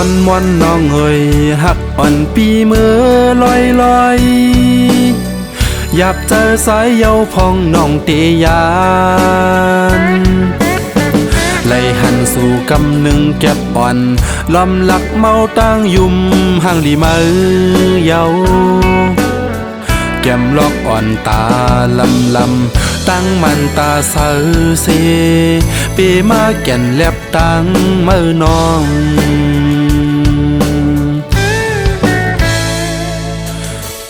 อนน้องเฮยหักอ่อนปีเมื่อลอยอยากเจอสายเยาพองน้องเตยานไล่หันสู่กำหนึ่งเก็บอ่อนลำหลักเมาตั้งยุ่มห่างดีมือเยาแก้มลอกอ่อนตาลำตั้งมันตาเสือเสปีมาแก่นแลบตั้งมือน้อง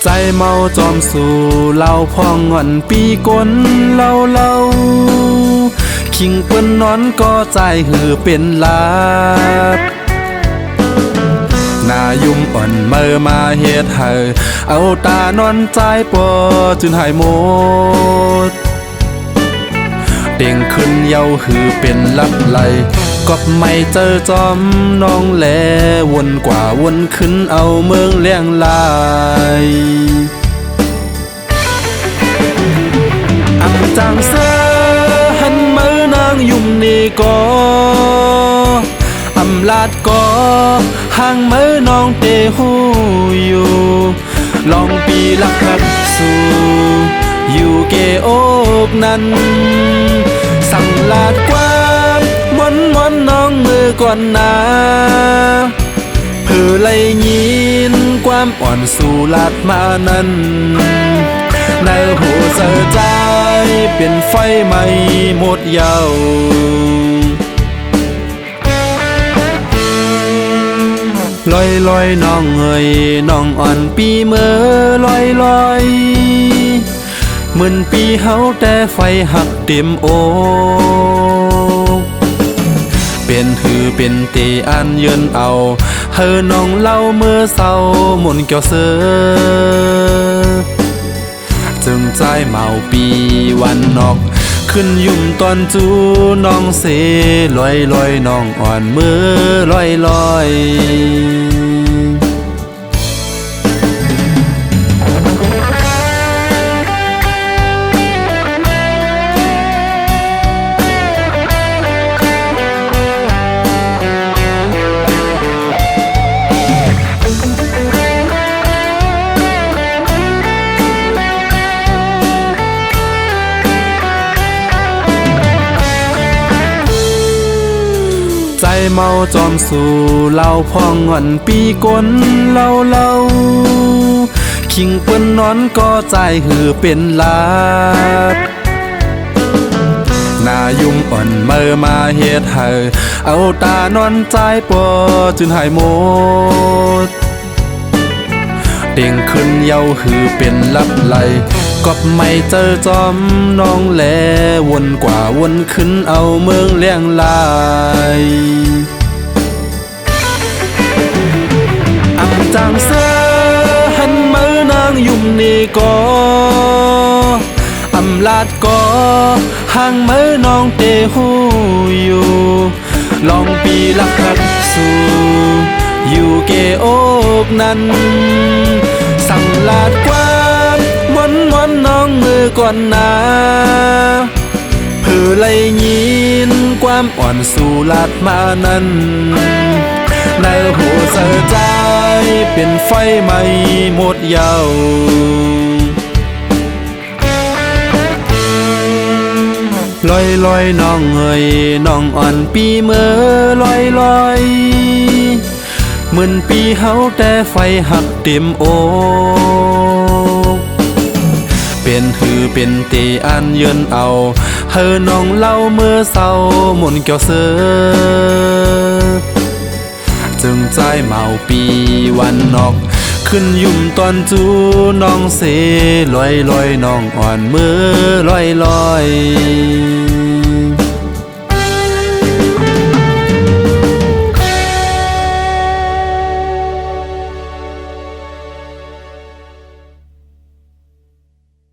ใจเมาจอมสู่เล่าพองอ่อนปีก้นเล่าคิงเปิ้นนอนก็ใจหือเป็นลาดนายุ่มอ่อนเมื่อมาเฮ็ดให้เอาตานอนใจปอจนหายหมดเด้งขึ้นเยาหือเป็นลับไหลก็ไม่เจอจอมน้องแลวนกว่าวนขึ้นเอาเมืองเลี้ยงลายอำจางเสือหันมือนางยุ่มนี่ก็อำลาดก็ห่างมือน้องเตหูอยู่ลองปีลักหักสู่อยู่เกอกนั้นสั่งลาดกว่าม้อนน้องมือก่อนนาเพื่อไล่ยินความอ่อนสู่ลาดมานั้นในหัวเสือใจเป็นไฟไหม้หมดเยาลอยน้องเอ๋ยน้องอ่อนปีเมื่อลอยเหมือนปีเฮาแต่ไฟหักเต็มโอเป็นหือเป็นเตอันเยินเอาเฮอน้องเล่าเมื่อเศร้าหมุนเกี่ยวเสือจึงใจเมาปีวันนอกขึ้นยุ่มตอนจูน้องเสลอยน้องอ่อนเมื่อลอยใจเมาจอมสู่เล่าพองอ่อนปีก้นเล่าคิงเปิ้นนอนก็ใจหือเป็นลาดนายุ่มอ่อนเมื่อมาเฮ็ดให้เอาตานอนใจปอจนหายหมดเด้งขึ้นเยาหือเป็นลับไหลก็ไม่เจอจอมน้องแลวนกว่าวนขึ้นเอาเมืองเลี้ยงลายอำจางเสือหันมือนางยุ่มนี่ก็อำลาดก็ห่างมือน้องเตหูอยู่ลองปีลักหักสู่อยู่เกอกนั้นสั่งลาดกว่าม้อนน้องมือก่อนนาเพื่อไล่ยินความอ่อนสู่ลาดมานั้นในหัวเสือใจเป็นไฟไหม้หมดเยาลอยน้องเอ๋ยน้องอ่อนปีเมื่อลอยเหมือนปีเฮาแต่ไฟหักเต็มโอเป็นหือเป็นเตอันเยินเอาเฮอน้องเล่าเมื่อเศร้าหมุนเกี่ยวเสือจึงใจเมาปีวันนอกขึ้นยุ่มตอนจูน้องเสลอยน้องอ่อนเมื่อลอย